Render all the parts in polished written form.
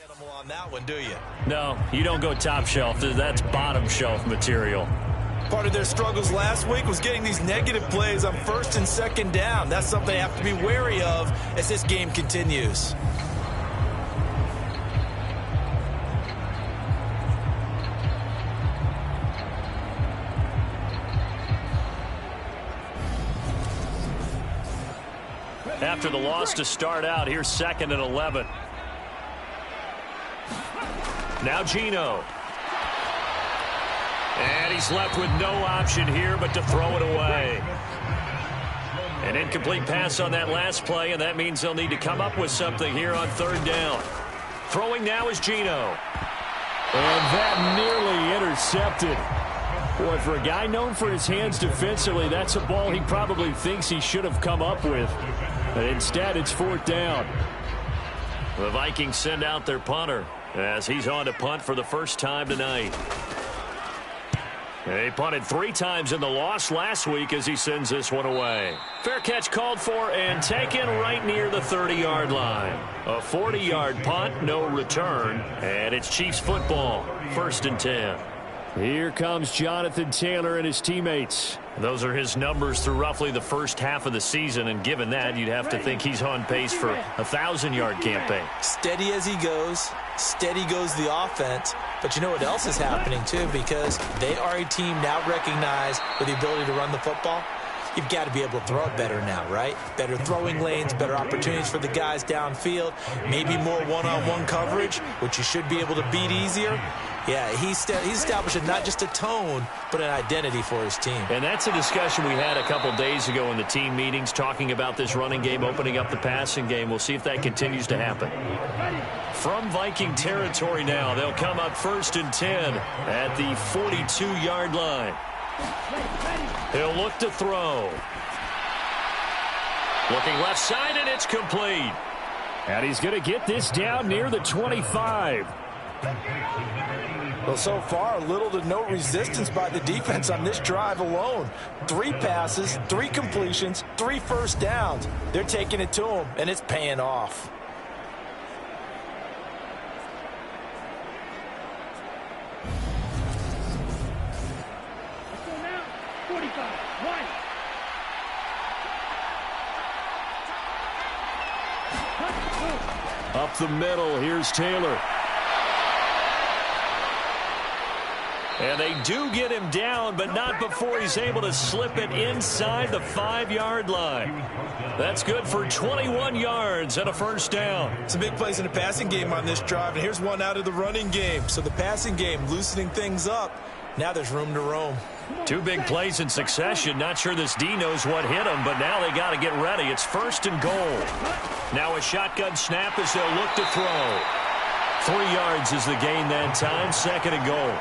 Animal on that one, do you? No, you don't go top shelf. That's bottom shelf material. Part of their struggles last week was getting these negative plays on first and second down. That's something they have to be wary of as this game continues. After the loss to start out, here's 2nd and 11. Now Geno. And he's left with no option here but to throw it away. An incomplete pass on that last play, and that means they'll need to come up with something here on 3rd down. Throwing now is Geno. And that nearly intercepted. Boy, for a guy known for his hands defensively, that's a ball he probably thinks he should have come up with. But instead, it's 4th down. The Vikings send out their punter as he's on to punt for the first time tonight. They punted 3 times in the loss last week as he sends this one away. Fair catch called for and taken right near the 30-yard line. A 40-yard punt, no return, and it's Chiefs football, 1st and 10. Here comes Jonathan Taylor and his teammates. Those are his numbers through roughly the first half of the season, and given that, you'd have to think he's on pace for a 1,000-yard campaign. Steady as he goes, steady goes the offense. But you know what else is happening, too, because they are a team now recognized with the ability to run the football. You've got to be able to throw it better now, right? Better throwing lanes, better opportunities for the guys downfield, maybe more one-on-one coverage, which you should be able to beat easier. Yeah, he's establishing not just a tone, but an identity for his team. And that's a discussion we had a couple days ago in the team meetings, talking about this running game, opening up the passing game. We'll see if that continues to happen. From Viking territory now, they'll come up 1st and 10 at the 42-yard line. He'll look to throw. Looking left side, and it's complete. And he's going to get this down near the 25. Well, so far, little to no resistance by the defense on this drive alone. 3 passes, 3 completions, 3 first downs. They're taking it to him, and it's paying off. Up the middle, here's Taylor. And they do get him down, but not before he's able to slip it inside the 5-yard line. That's good for 21 yards and a first down. Some big plays in the passing game on this drive, and here's one out of the running game. So the passing game loosening things up. Now there's room to roam. 2 big plays in succession. Not sure this D knows what hit him, but now they got to get ready. It's 1st and goal. Now a shotgun snap as they'll look to throw. 3 yards is the gain that time. 2nd and goal.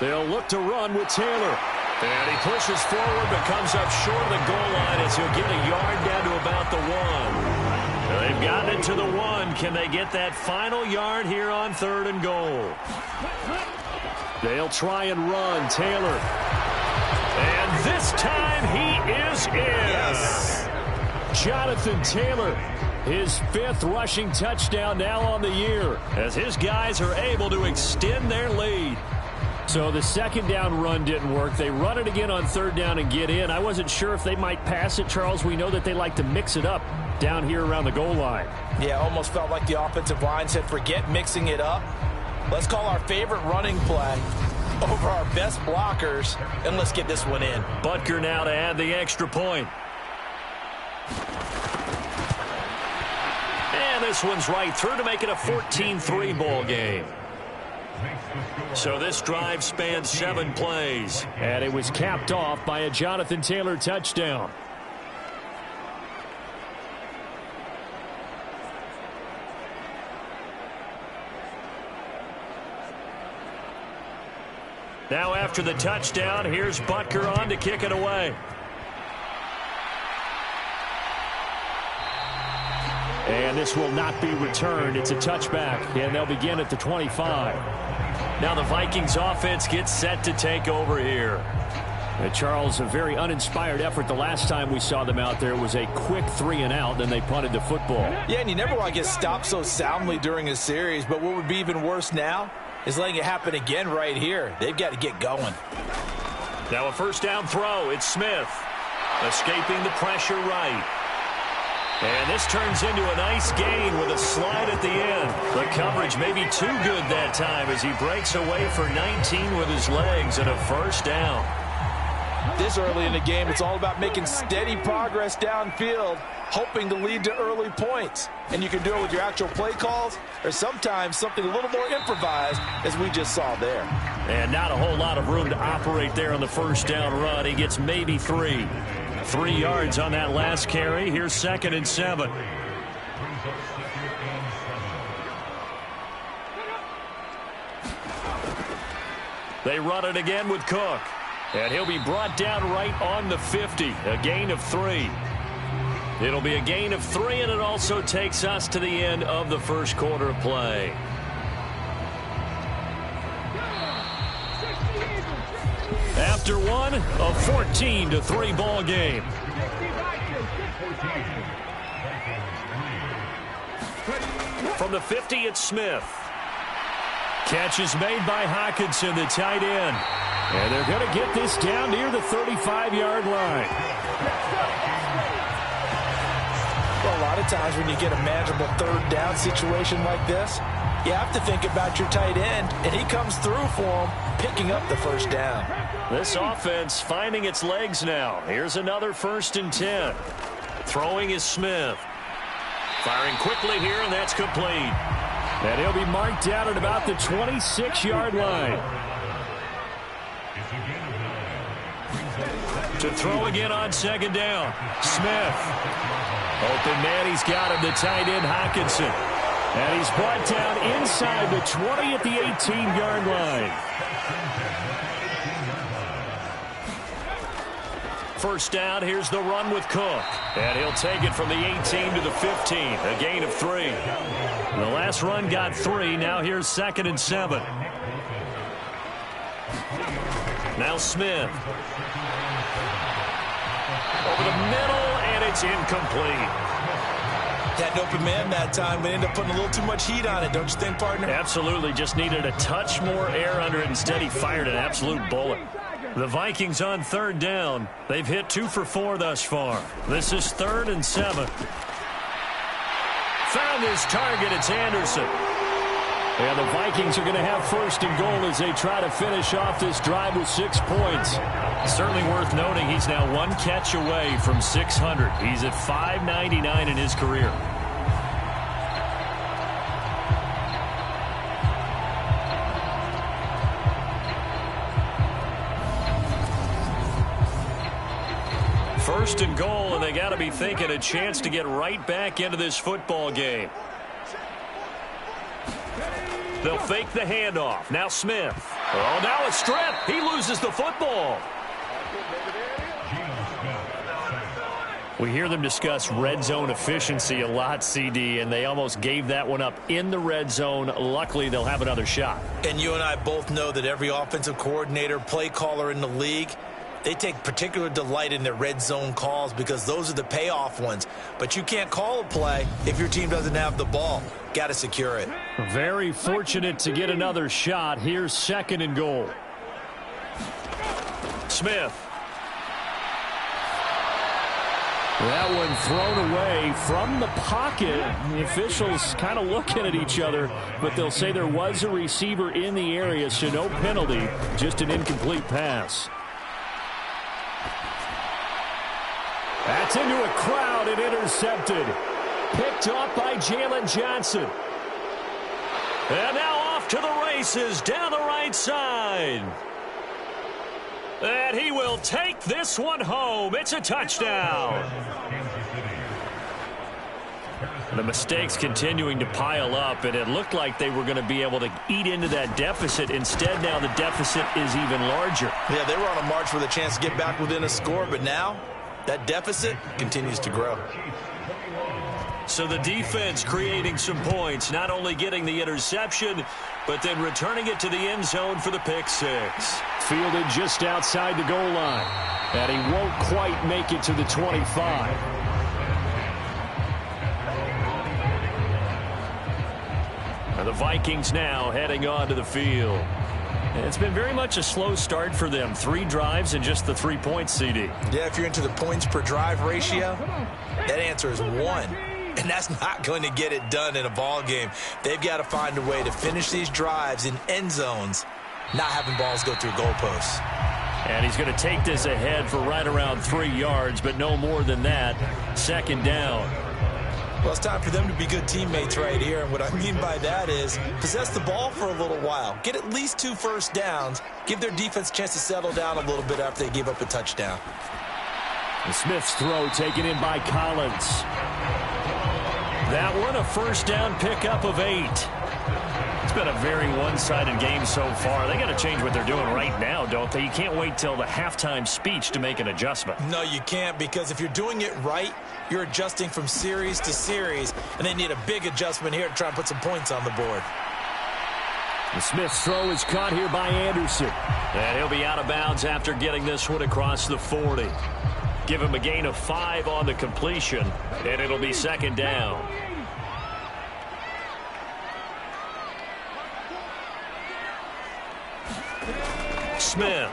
They'll look to run with Taylor. And he pushes forward but comes up short of the goal line as he'll get a yard down to about the 1. They've gotten it to the 1. Can they get that final yard here on 3rd and goal? They'll try and run. Taylor. And this time he is in. Yes. Jonathan Taylor, his 5th rushing touchdown now on the year, as his guys are able to extend their lead. So the 2nd down run didn't work. They run it again on 3rd down and get in. I wasn't sure if they might pass it, Charles. We know that they like to mix it up down here around the goal line. Yeah, almost felt like the offensive line said, forget mixing it up. Let's call our favorite running play over our best blockers, and let's get this one in. Butker now to add the extra point. And this one's right through to make it a 14-3 ball game. So this drive spans 7 plays. And it was capped off by a Jonathan Taylor touchdown. Now after the touchdown, here's Butker on to kick it away. And this will not be returned. It's a touchback, and they'll begin at the 25. Now the Vikings offense gets set to take over here. Charles, a very uninspired effort. The last time we saw them out there was a quick 3-and-out, then they punted the football. Yeah, and you never want to get stopped so soundly during a series, but what would be even worse now is letting it happen again right here. They've got to get going. Now a first down throw. It's Smith. Escaping the pressure right. And this turns into a nice gain with a slide at the end. The coverage may be too good that time as he breaks away for 19 with his legs and a first down. This early in the game, it's all about making steady progress downfield, hoping to lead to early points. And you can do it with your actual play calls or sometimes something a little more improvised, as we just saw there. And not a whole lot of room to operate there on the first down run. He gets maybe 3. 3 yards on that last carry. Here's 2nd and 7. They run it again with Cook. And he'll be brought down right on the 50. A gain of 3. It'll be a gain of 3, and it also takes us to the end of the first quarter of play. After one, a 14-3 ball game. From the 50, it's Smith. Catch is made by Hockenson, the tight end. And they're going to get this down near the 35-yard line. Well, a lot of times when you get a manageable third down situation like this, you have to think about your tight end, and he comes through for him, picking up the first down. This offense finding its legs now. Here's another 1st and 10. Throwing is Smith. Firing quickly here, and that's complete. And he'll be marked down at about the 26-yard line. To throw again on 2nd down. Smith. Open man, he's got him, the tight end Hockenson. And he's brought down inside the 20 at the 18-yard line. First down, here's the run with Cook. And he'll take it from the 18 to the 15, a gain of 3. The last run got 3, now here's 2nd and 7. Now Smith. Over the middle, and it's incomplete. Had an open man that time, but ended up putting a little too much heat on it, don't you think, partner? Absolutely, just needed a touch more air under it. Instead, he fired an absolute bullet. The Vikings on 3rd down. They've hit 2 for 4 thus far. This is 3rd and 7. Found his target. It's Anderson. And the Vikings are going to have 1st and goal as they try to finish off this drive with 6 points. Certainly worth noting he's now 1 catch away from 600. He's at 599 in his career. First and goal, and they got to be thinking a chance to get right back into this football game. They'll fake the handoff. Now Smith. Oh, now a strip. He loses the football. We hear them discuss red zone efficiency a lot, CD, and they almost gave that one up in the red zone. Luckily, they'll have another shot. And you and I both know that every offensive coordinator, play caller in the league, they take particular delight in their red zone calls because those are the payoff ones. But you can't call a play if your team doesn't have the ball. Got to secure it. Very fortunate to get another shot. Here's 2nd and goal. Smith. That one thrown away from the pocket. The officials kind of looking at each other, but they'll say there was a receiver in the area, so no penalty, just an incomplete pass. That's into a crowd and intercepted. Picked off by Jalen Johnson. And now off to the races down the right side. And he will take this one home. It's a touchdown. The mistakes continuing to pile up, and it looked like they were going to be able to eat into that deficit. Instead, now the deficit is even larger. Yeah, they were on a march with a chance to get back within a score, but now that deficit continues to grow. So the defense creating some points, not only getting the interception, but then returning it to the end zone for the pick six. Fielded just outside the goal line. And he won't quite make it to the 25. And the Vikings now heading onto the field. And it's been very much a slow start for them. 3 drives and just the 3 points, CD. Yeah, if you're into the points per drive ratio, that answer is 1. And that's not going to get it done in a ball game. They've got to find a way to finish these drives in end zones, not having balls go through goalposts. And he's going to take this ahead for right around 3 yards, but no more than that. 2nd down. Well, it's time for them to be good teammates right here. And what I mean by that is possess the ball for a little while. Get at least 2 first downs. Give their defense a chance to settle down a little bit after they give up a touchdown. And Smith's throw taken in by Collins. That one, a first down pickup of 8. It's been a very one-sided game so far. They got to change what they're doing right now, don't they? You can't wait till the halftime speech to make an adjustment. No, you can't, because if you're doing it right, you're adjusting from series to series, and they need a big adjustment here to try and put some points on the board. And Smith's throw is caught here by Anderson. And he'll be out of bounds after getting this one across the 40. Give him a gain of 5 on the completion, and it'll be 2nd down. Smith.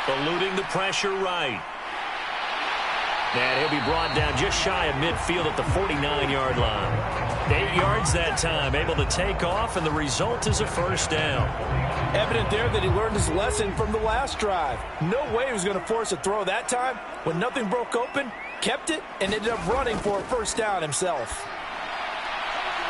Eluding the pressure right. And he'll be brought down just shy of midfield at the 49-yard line. 8 yards that time, able to take off, and the result is a first down. Evident there that he learned his lesson from the last drive. No way he was going to force a throw that time. When nothing broke open, kept it, and ended up running for a first down himself.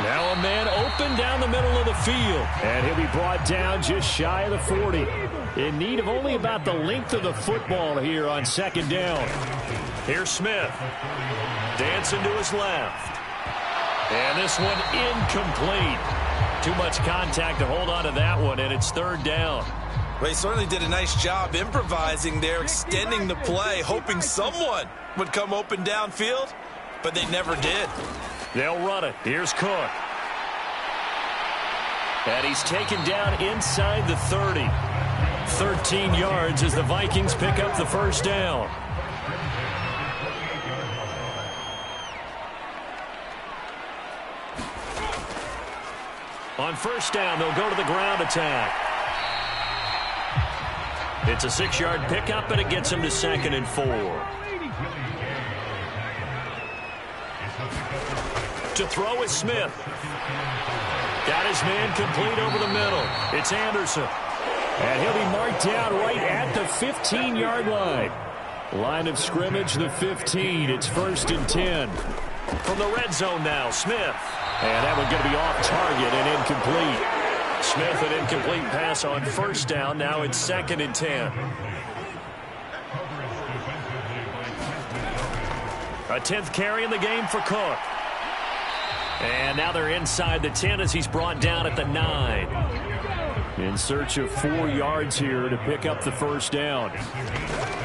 Now a man open down the middle of the field. And he'll be brought down just shy of the 40. In need of only about the length of the football here on 2nd down. Here's Smith. Dancing to his left. And this one incomplete. Too much contact to hold on to that one, and it's 3rd down. Well, he certainly did a nice job improvising there, extending the play, hoping someone would come open downfield, but they never did. They'll run it. Here's Cook. And he's taken down inside the 30. 13 yards as the Vikings pick up the first down. On first down, they'll go to the ground attack. It's a 6-yard pickup, and it gets him to 2nd and 4. To throw is Smith. Got his man complete over the middle. It's Anderson. And he'll be marked down right at the 15-yard line. Line of scrimmage, the 15. It's 1st and 10. From the red zone now, Smith. And that one's going to be off target and incomplete. Smith, an incomplete pass on first down. Now it's 2nd and 10. A 10th carry in the game for Cook. And now they're inside the 10 as he's brought down at the 9. In search of 4 yards here to pick up the first down.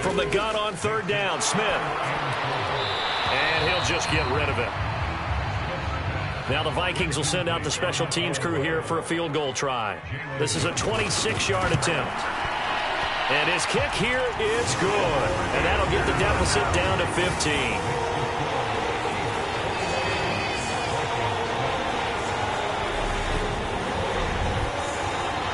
From the gun on 3rd down, Smith. And he'll just get rid of it. Now the Vikings will send out the special teams crew here for a field goal try. This is a 26-yard attempt. And his kick here is good. And that'll get the deficit down to 15.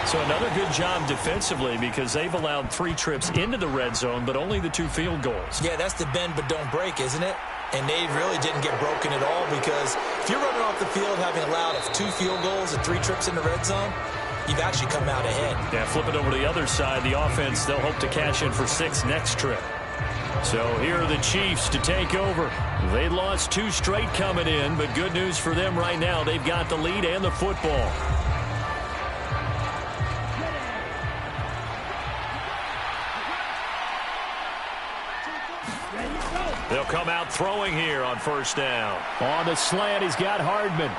So another good job defensively, because they've allowed 3 trips into the red zone, but only the 2 field goals. Yeah, that's the bend but don't break, isn't it? And they really didn't get broken at all, because if you're running off the field having allowed 2 field goals and 3 trips in the red zone, you've actually come out ahead. Yeah, flip it over to the other side. The offense, they'll hope to cash in for 6 next trip. So here are the Chiefs to take over. They lost 2 straight coming in, but good news for them right now. They've got the lead and the football. They'll come out throwing here on first down. On the slant, he's got Hardman.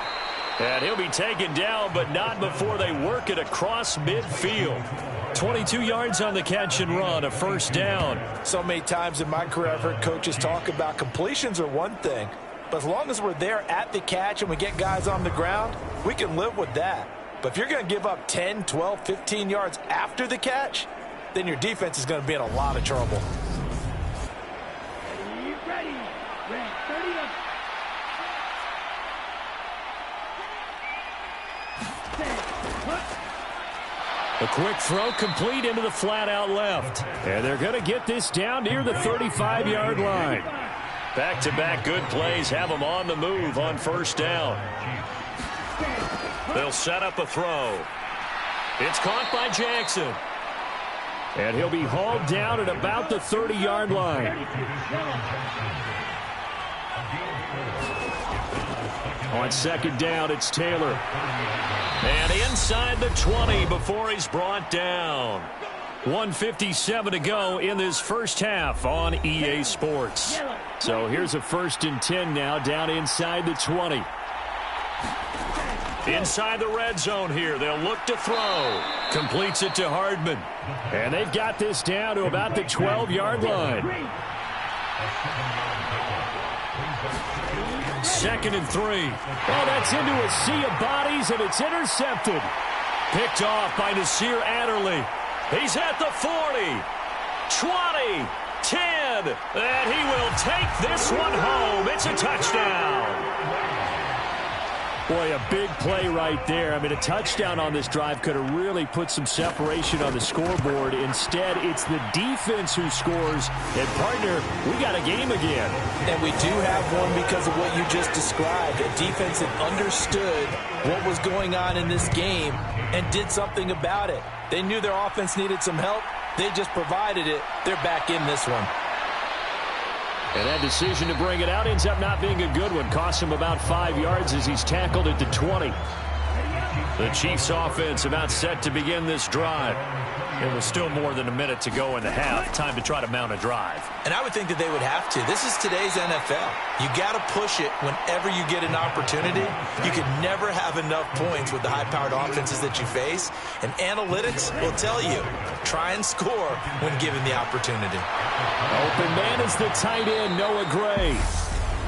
And he'll be taken down, but not before they work it across midfield. 22 yards on the catch and run, a first down. So many times in my career I've heard coaches talk about completions are one thing, But as long as we're there at the catch and we get guys on the ground, we can live with that. But if you're going to give up 10, 12, 15 yards after the catch, then your defense is going to be in a lot of trouble. Ready. 30 up. A quick throw complete into the flat out left. And they're going to get this down near the 35-yard line. Back-to-back good plays have them on the move on first down. They'll set up a throw. It's caught by Jackson. And he'll be hauled down at about the 30-yard line. On second down, it's Taylor. And inside the 20 before he's brought down. 1:57 to go in this first half on EA Sports. So here's a 1st and 10 now down inside the 20. Inside the red zone here. They'll look to throw. Completes it to Hardman. And they've got this down to about the 12-yard line. 2nd and 3. Oh, that's into a sea of bodies, and it's intercepted. Picked off by Nasir Adderley. He's at the 40, 20, 10, and he will take this one home. It's a touchdown. Boy, a big play right there. I mean, a touchdown on this drive could have really put some separation on the scoreboard. Instead, it's the defense who scores. And, partner, we got a game again. And we do have one because of what you just described. A defense that understood what was going on in this game and did something about it. They knew their offense needed some help. They just provided it. They're back in this one. And that decision to bring it out ends up not being a good one. Costs him about 5 yards as he's tackled at the 20. The Chiefs offense about set to begin this drive. It was still more than a minute to go in the half. Time to try to mount a drive. And I would think that they would have to. This is today's NFL. You got to push it whenever you get an opportunity. You can never have enough points with the high-powered offenses that you face. And analytics will tell you, try and score when given the opportunity. Open man is the tight end, Noah Gray.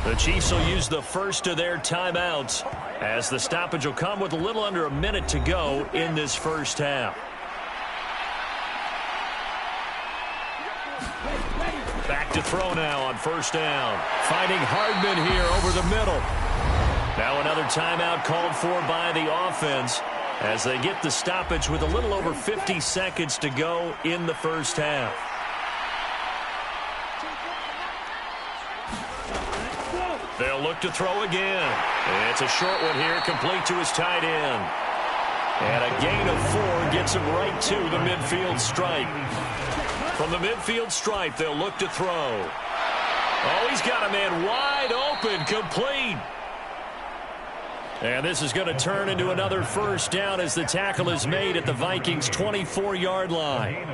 The Chiefs will use the first of their timeouts as the stoppage will come with a little under a minute to go in this first half. Back to throw now on first down. Finding Hardman here over the middle. Now another timeout called for by the offense as they get the stoppage with a little over 50 seconds to go in the first half. They'll look to throw again. It's a short one here, complete to his tight end. And a gain of 4 gets him right to the midfield stripe. From the midfield stripe, they'll look to throw. Oh, he's got a man wide open, complete. And this is going to turn into another first down as the tackle is made at the Vikings' 24-yard line.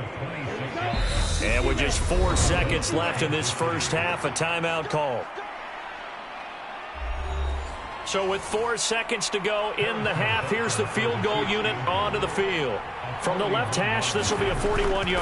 And with just 4 seconds left in this first half, a timeout call. So with 4 seconds to go in the half, here's the field goal unit onto the field. From the left hash, this will be a 41-yarder.